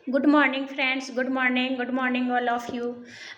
Good morning friends, good morning all of you.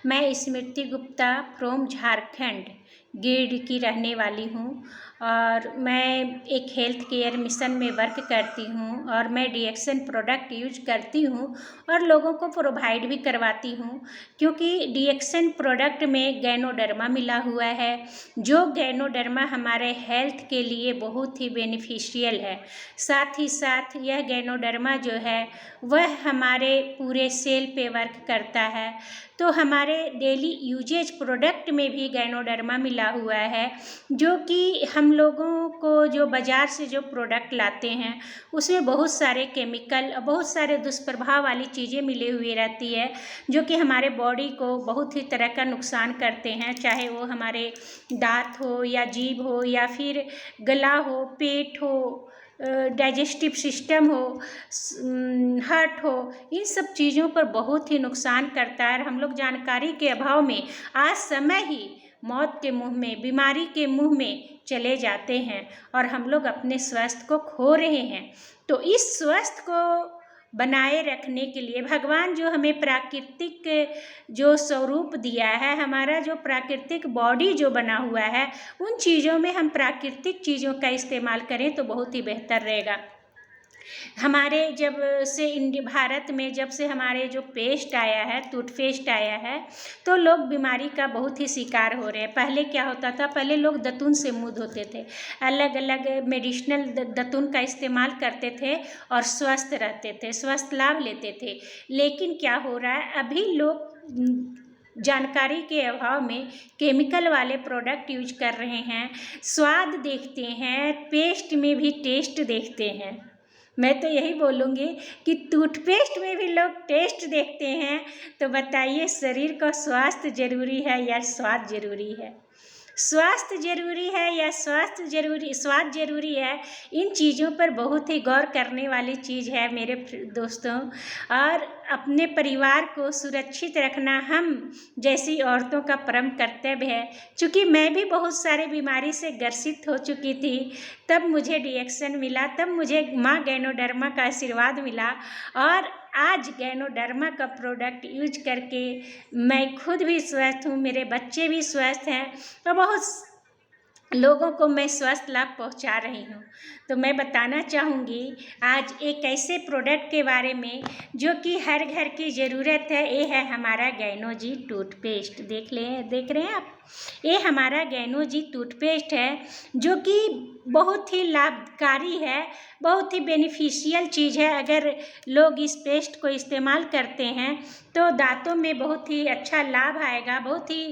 मैं स्मृति Gupta from Jharkhand Giridih की रहने वाली हूँ और मैं एक हेल्थ केयर मिशन में वर्क करती हूँ और मैं डीएक्सन प्रोडक्ट यूज करती हूँ और लोगों को प्रोवाइड भी करवाती हूँ, क्योंकि डीएक्सन प्रोडक्ट में गैनोडर्मा मिला हुआ है, जो गैनोडर्मा हमारे हेल्थ के लिए बहुत ही बेनिफिशियल है। साथ ही साथ यह गैनोडर्मा जो है वह हमारे पूरे सेल पे वर्क करता है। तो हमारे डेली यूजेज प्रोडक्ट में भी गैनोडर्मा मिला हुआ है, जो कि हम लोगों को जो बाज़ार से जो प्रोडक्ट लाते हैं उसमें बहुत सारे केमिकल, बहुत सारे दुष्प्रभाव वाली चीज़ें मिली हुई रहती है, जो कि हमारे बॉडी को बहुत ही तरह का नुकसान करते हैं, चाहे वो हमारे दांत हो या जीभ हो या फिर गला हो, पेट हो, डाइजेस्टिव सिस्टम हो, हार्ट हो, इन सब चीज़ों पर बहुत ही नुकसान करता है। हम लोग जानकारी के अभाव में आज समय ही मौत के मुंह में, बीमारी के मुंह में चले जाते हैं और हम लोग अपने स्वास्थ्य को खो रहे हैं। तो इस स्वास्थ्य को बनाए रखने के लिए भगवान जो हमें प्राकृतिक जो स्वरूप दिया है, हमारा जो प्राकृतिक बॉडी जो बना हुआ है, उन चीज़ों में हम प्राकृतिक चीज़ों का इस्तेमाल करें तो बहुत ही बेहतर रहेगा। हमारे जब से भारत में जब से हमारे जो पेस्ट आया है, टूथपेस्ट आया है, तो लोग बीमारी का बहुत ही शिकार हो रहे हैं। पहले क्या होता था, पहले लोग दतून से मुंह धोते थे, अलग अलग मेडिसिनल दतून का इस्तेमाल करते थे और स्वस्थ रहते थे, स्वस्थ लाभ लेते थे। लेकिन क्या हो रहा है, अभी लोग जानकारी के अभाव में केमिकल वाले प्रोडक्ट यूज कर रहे हैं, स्वाद देखते हैं, पेस्ट में भी टेस्ट देखते हैं। मैं तो यही बोलूँगी कि टूथपेस्ट में भी लोग टेस्ट देखते हैं, तो बताइए शरीर को स्वास्थ्य जरूरी है या स्वाद जरूरी है? स्वास्थ्य जरूरी है या स्वाद जरूरी है? इन चीज़ों पर बहुत ही गौर करने वाली चीज़ है मेरे दोस्तों। और अपने परिवार को सुरक्षित रखना हम जैसी औरतों का परम कर्तव्य है। चूँकि मैं भी बहुत सारे बीमारी से ग्रसित हो चुकी थी, तब मुझे डीएक्सन मिला, तब मुझे माँ गैनोडर्मा का आशीर्वाद मिला और आज गैनोडर्मा का प्रोडक्ट यूज करके मैं खुद भी स्वस्थ हूँ, मेरे बच्चे भी स्वस्थ हैं और बहुत लोगों को मैं स्वस्थ लाभ पहुंचा रही हूं। तो मैं बताना चाहूँगी आज एक ऐसे प्रोडक्ट के बारे में जो कि हर घर की ज़रूरत है। ये है हमारा गैनोजी टूथपेस्ट। देख रहे हैं आप, ये हमारा गैनोजी टूथपेस्ट है, जो कि बहुत ही लाभकारी है, बहुत ही बेनिफिशियल चीज़ है। अगर लोग इस पेस्ट को इस्तेमाल करते हैं तो दांतों में बहुत ही अच्छा लाभ आएगा, बहुत ही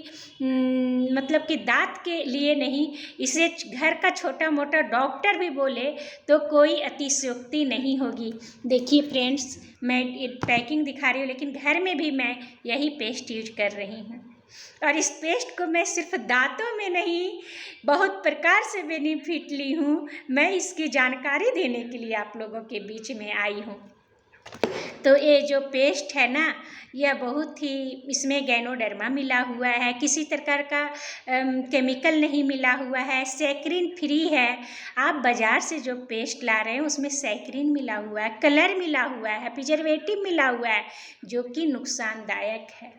मतलब कि दांत के लिए नहीं, इसे घर का छोटा मोटा डॉक्टर भी बोले तो कोई अतिशयोक्ति नहीं होगी। देखिए फ्रेंड्स, मैं पैकिंग दिखा रही हूँ, लेकिन घर में भी मैं यही पेस्ट यूज कर रही हूँ और इस पेस्ट को मैं सिर्फ दांतों में नहीं, बहुत प्रकार से बेनिफिट ली हूँ। मैं इसकी जानकारी देने के लिए आप लोगों के बीच में आई हूँ। तो ये जो पेस्ट है ना, यह बहुत ही, इसमें गैनोडर्मा मिला हुआ है, किसी प्रकार का केमिकल नहीं मिला हुआ है, सैकरीन फ्री है। आप बाज़ार से जो पेस्ट ला रहे हैं उसमें सैकरीन मिला हुआ है, कलर मिला हुआ है, प्रिजर्वेटिव मिला हुआ है, जो कि नुकसानदायक है।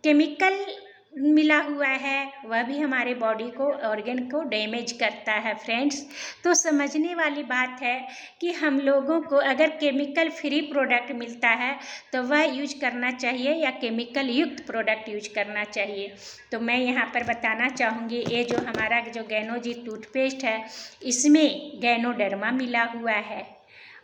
केमिकल मिला हुआ है, वह भी हमारे बॉडी को, ऑर्गन को डैमेज करता है फ्रेंड्स। तो समझने वाली बात है कि हम लोगों को अगर केमिकल फ्री प्रोडक्ट मिलता है तो वह यूज करना चाहिए या केमिकल युक्त प्रोडक्ट यूज करना चाहिए। तो मैं यहाँ पर बताना चाहूँगी, ये जो हमारा जो गैनोजी टूथपेस्ट है, इसमें गैनोडर्मा मिला हुआ है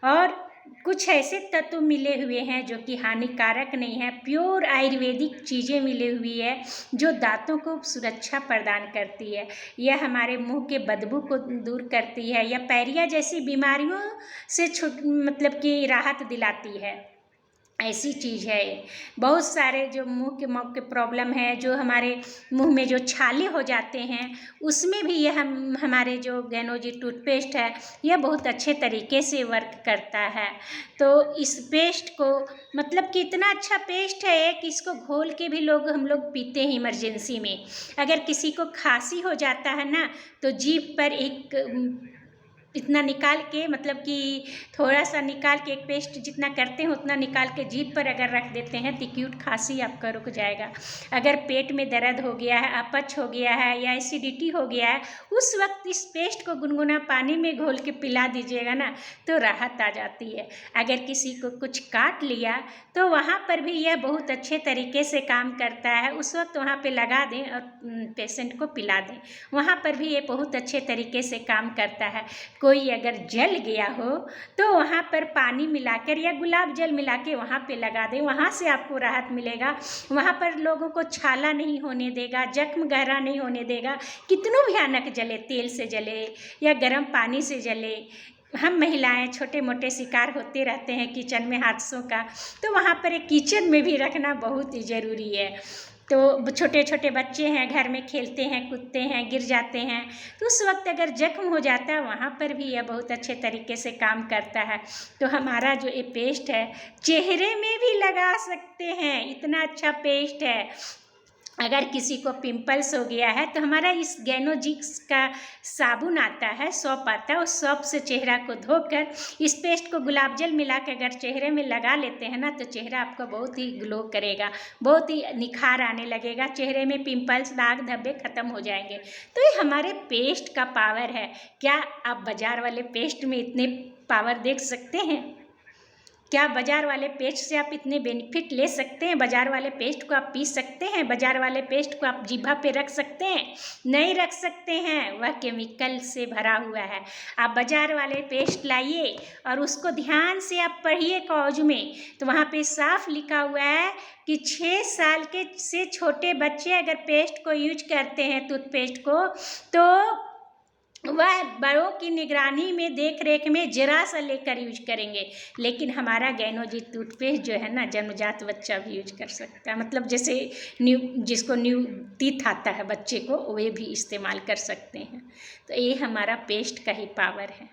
और कुछ ऐसे तत्व मिले हुए हैं जो कि हानिकारक नहीं है, प्योर आयुर्वेदिक चीज़ें मिली हुई है जो दांतों को सुरक्षा प्रदान करती है। यह हमारे मुंह के बदबू को दूर करती है या पैरिया जैसी बीमारियों से मतलब कि राहत दिलाती है। ऐसी चीज़ है ये। बहुत सारे जो मुंह के प्रॉब्लम है, जो हमारे मुंह में जो छाले हो जाते हैं, उसमें भी यह हमारे जो गैनोजी टूथपेस्ट है, यह बहुत अच्छे तरीके से वर्क करता है। तो इस पेस्ट को, मतलब कि इतना अच्छा पेस्ट है कि इसको घोल के भी हम लोग पीते हैं इमरजेंसी में। अगर किसी को खांसी हो जाता है ना, तो जीभ पर एक इतना निकाल के, मतलब कि थोड़ा सा निकाल के, एक पेस्ट जितना करते हैं उतना निकाल के जीभ पर अगर रख देते हैं तो एक्यूट खांसी आपका रुक जाएगा। अगर पेट में दर्द हो गया है, अपच हो गया है या एसिडिटी हो गया है, उस वक्त इस पेस्ट को गुनगुना पानी में घोल के पिला दीजिएगा ना तो राहत आ जाती है। अगर किसी को कुछ काट लिया तो वहाँ पर भी यह बहुत अच्छे तरीके से काम करता है। उस वक्त वहाँ पे लगा दें और पेशेंट को पिला दें, वहाँ पर भी ये बहुत अच्छे तरीके से काम करता है। कोई अगर जल गया हो तो वहाँ पर पानी मिलाकर या गुलाब जल मिला के वहाँ पे लगा दें, वहाँ से आपको राहत मिलेगा। वहाँ पर लोगों को छाला नहीं होने देगा, जख्म गहरा नहीं होने देगा। कितनों भयानक जले, तेल से जले या गर्म पानी से जले, हम महिलाएं छोटे मोटे शिकार होते रहते हैं किचन में हादसों का, तो वहाँ पर एक किचन में भी रखना बहुत ही ज़रूरी है। तो छोटे छोटे बच्चे हैं, घर में खेलते हैं, कूदते हैं, गिर जाते हैं, तो उस वक्त अगर जख्म हो जाता है वहाँ पर भी यह बहुत अच्छे तरीके से काम करता है। तो हमारा जो ये पेस्ट है चेहरे में भी लगा सकते हैं, इतना अच्छा पेस्ट है। अगर किसी को पिंपल्स हो गया है तो हमारा इस गैनोजिक्स का साबुन आता है, सौंफ आता है, उस सौंफ से चेहरा को धोकर इस पेस्ट को गुलाब जल मिला के अगर चेहरे में लगा लेते हैं ना तो चेहरा आपका बहुत ही ग्लो करेगा, बहुत ही निखार आने लगेगा, चेहरे में पिंपल्स, दाग धब्बे खत्म हो जाएंगे। तो ये हमारे पेस्ट का पावर है। क्या आप बाजार वाले पेस्ट में इतने पावर देख सकते हैं? क्या बाजार वाले पेस्ट से आप इतने बेनिफिट ले सकते हैं? बाजार वाले पेस्ट को आप पी सकते हैं? बाजार वाले पेस्ट को आप जीभा पे रख सकते हैं? नहीं रख सकते हैं, वह केमिकल से भरा हुआ है। आप बाजार वाले पेस्ट लाइए और उसको ध्यान से आप पढ़िए कागज में, तो वहाँ पे साफ लिखा हुआ है कि 6 साल के से छोटे बच्चे अगर पेस्ट को यूज करते हैं, टूथपेस्ट को, तो वह बड़ों की निगरानी में, देख रेख में जरा सा लेकर यूज करेंगे। लेकिन हमारा गैनोजी टूथपेस्ट जो है ना, जन्मजात बच्चा भी यूज कर सकता है, मतलब जैसे जिसको न्यू टीथ आता है बच्चे को, वे भी इस्तेमाल कर सकते हैं। तो ये हमारा पेस्ट का ही पावर है।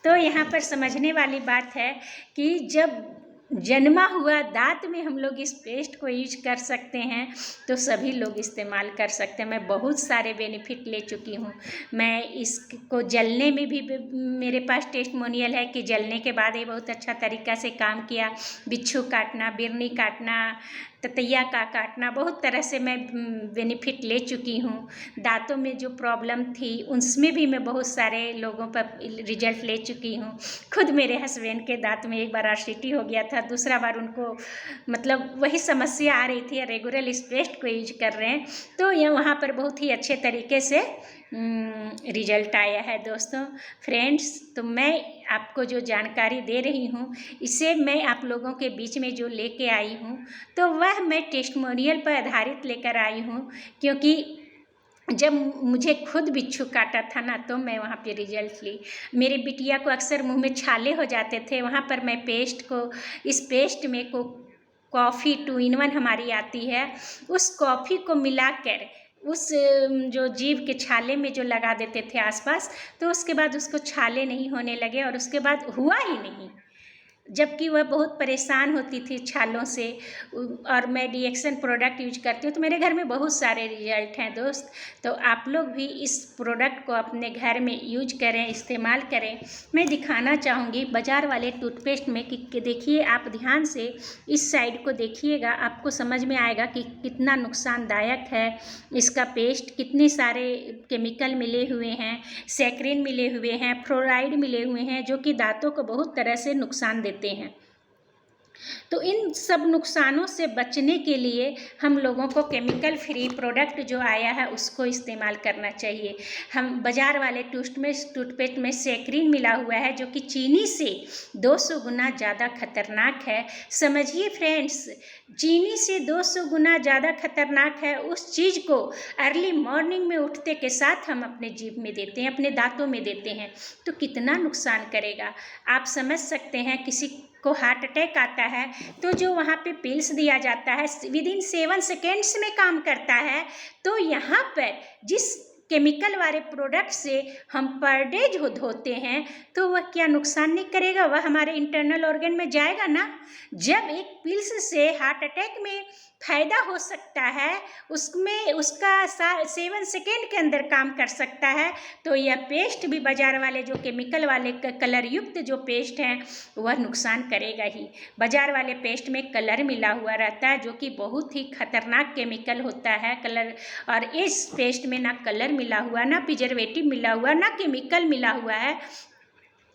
तो यहाँ पर समझने वाली बात है कि जब जन्मा हुआ दांत में हम लोग इस पेस्ट को यूज कर सकते हैं तो सभी लोग इस्तेमाल कर सकते हैं। मैं बहुत सारे बेनिफिट ले चुकी हूँ। मैं इसको जलने में भी मेरे पास टेस्टिमोनियल है कि जलने के बाद ये बहुत अच्छा तरीका से काम किया। बिच्छू काटना, बिरनी काटना, ततैया का काटना, बहुत तरह से मैं बेनिफिट ले चुकी हूँ। दांतों में जो प्रॉब्लम थी उसमें भी मैं बहुत सारे लोगों पर रिजल्ट ले चुकी हूँ। खुद मेरे हस्बैंड के दांत में एक बार आरसीटी हो गया था, दूसरा बार उनको मतलब वही समस्या आ रही थी, रेगुलर इस पेस्ट को यूज कर रहे हैं, तो ये वहाँ पर बहुत ही अच्छे तरीके से रिजल्ट आया है। दोस्तों, फ्रेंड्स, तो मैं आपको जो जानकारी दे रही हूँ इसे मैं आप लोगों के बीच में जो लेके आई हूँ तो वह मैं टेस्टिमोनियल पर आधारित लेकर आई हूँ, क्योंकि जब मुझे खुद बिच्छू काटा था ना तो मैं वहाँ पे रिजल्ट ली। मेरी बिटिया को अक्सर मुंह में छाले हो जाते थे, वहाँ पर मैं पेस्ट को, इस पेस्ट में को कॉफ़ी 2 in 1 हमारी आती है, उस कॉफ़ी को मिलाकर उस जो जीभ के छाले में जो लगा देते थे आसपास, तो उसके बाद उसको छाले नहीं होने लगे और उसके बाद हुआ ही नहीं, जबकि वह बहुत परेशान होती थी छालों से। और मैं डीएक्सन प्रोडक्ट यूज करती हूँ तो मेरे घर में बहुत सारे रिजल्ट हैं दोस्त। तो आप लोग भी इस प्रोडक्ट को अपने घर में यूज करें, इस्तेमाल करें। मैं दिखाना चाहूँगी बाज़ार वाले टूथपेस्ट में कि देखिए, आप ध्यान से इस साइड को देखिएगा, आपको समझ में आएगा कि कितना नुकसानदायक है इसका पेस्ट। कितने सारे केमिकल मिले हुए हैं, सैकरिन मिले हुए हैं, फ्लोराइड मिले हुए हैं, जो कि दांतों को बहुत तरह से नुकसान देते हैं। तो इन सब नुकसानों से बचने के लिए हम लोगों को केमिकल फ्री प्रोडक्ट जो आया है उसको इस्तेमाल करना चाहिए। हम बाज़ार वाले टूथपेस्ट में सैकरिन मिला हुआ है, जो कि चीनी से 200 गुना ज़्यादा खतरनाक है। समझिए फ्रेंड्स, चीनी से 200 गुना ज़्यादा खतरनाक है। उस चीज़ को अर्ली मॉर्निंग में उठते के साथ हम अपने जीभ में देते हैं, अपने दांतों में देते हैं, तो कितना नुकसान करेगा आप समझ सकते हैं। किसी को हार्ट अटैक आता है तो जो वहाँ पे पिल्स दिया जाता है विदिन 7 सेकेंड्स में काम करता है। तो यहाँ पर जिस केमिकल वाले प्रोडक्ट से हम पर डे जो धोते हैं तो वह क्या नुकसान नहीं करेगा, वह हमारे इंटरनल ऑर्गन में जाएगा ना। जब एक पिल्स से हार्ट अटैक में फायदा हो सकता है, उसमें उसका 7 सेकेंड के अंदर काम कर सकता है, तो यह पेस्ट भी बाजार वाले जो केमिकल वाले कलर युक्त जो पेस्ट हैं वह नुकसान करेगा ही। बाजार वाले पेस्ट में कलर मिला हुआ रहता है जो कि बहुत ही खतरनाक केमिकल होता है कलर, और इस पेस्ट में ना कलर मिला हुआ, ना प्रिजर्वेटिव मिला हुआ, ना केमिकल मिला हुआ है।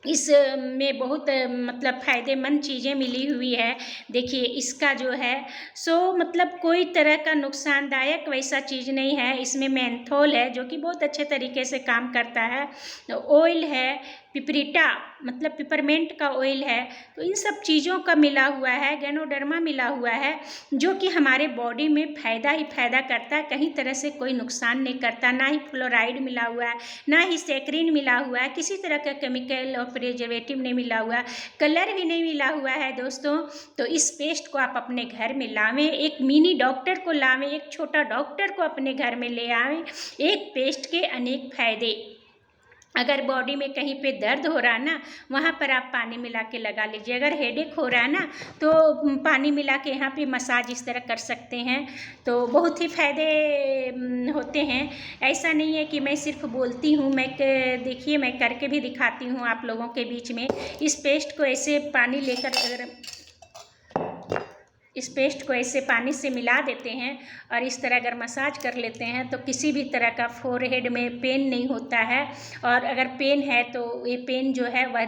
इस में बहुत मतलब फ़ायदेमंद चीज़ें मिली हुई है। देखिए इसका जो है सो मतलब कोई तरह का नुकसानदायक वैसा चीज़ नहीं है। इसमें मेंथोल है जो कि बहुत अच्छे तरीके से काम करता है, ऑयल है, पिपरिटा मतलब पिपरमेंट का ऑयल है, तो इन सब चीज़ों का मिला हुआ है, गैनोडर्मा मिला हुआ है जो कि हमारे बॉडी में फ़ायदा ही फ़ायदा करता है, कहीं तरह से कोई नुकसान नहीं करता। ना ही फ्लोराइड मिला हुआ है, ना ही सेक्रिन मिला हुआ है, किसी तरह का केमिकल और प्रिजर्वेटिव नहीं मिला हुआ है, कलर भी नहीं मिला हुआ है दोस्तों। तो इस पेस्ट को आप अपने घर में लावें, एक मिनी डॉक्टर को लावें, एक छोटा डॉक्टर को अपने घर में ले आवें। एक पेस्ट के अनेक फायदे। अगर बॉडी में कहीं पे दर्द हो रहा है ना, वहाँ पर आप पानी मिला के लगा लीजिए। अगर हेडेक हो रहा है ना तो पानी मिला के यहाँ पे मसाज इस तरह कर सकते हैं, तो बहुत ही फ़ायदे होते हैं। ऐसा नहीं है कि मैं सिर्फ बोलती हूँ, मैं देखिए मैं करके भी दिखाती हूँ आप लोगों के बीच में। इस पेस्ट को ऐसे पानी लेकर अगर इस पेस्ट को ऐसे पानी से मिला देते हैं और इस तरह अगर मसाज कर लेते हैं तो किसी भी तरह का फोरहेड में पेन नहीं होता है, और अगर पेन है तो ये पेन जो है वह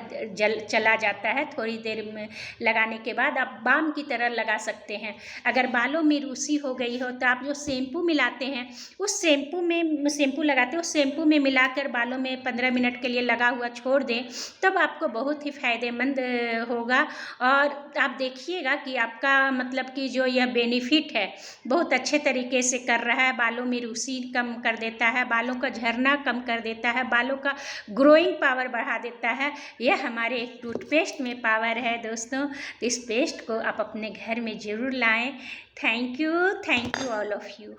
चला जाता है थोड़ी देर में लगाने के बाद। आप बाम की तरह लगा सकते हैं। अगर बालों में रूसी हो गई हो तो आप जो शैम्पू मिलाते हैं उस शैम्पू लगाते हैं, उस शैम्पू में मिलाकर बालों में 15 मिनट के लिए लगा हुआ छोड़ दें, तब आपको बहुत ही फ़ायदेमंद होगा। और आप देखिएगा कि आपका मतलब कि जो यह बेनिफिट है बहुत अच्छे तरीके से कर रहा है। बालों में रूसी कम कर देता है, बालों का झड़ना कम कर देता है, बालों का ग्रोइंग पावर बढ़ा देता है। यह हमारे एक टूथपेस्ट में पावर है दोस्तों। तो इस पेस्ट को आप अपने घर में ज़रूर लाएं। Thank you all of you.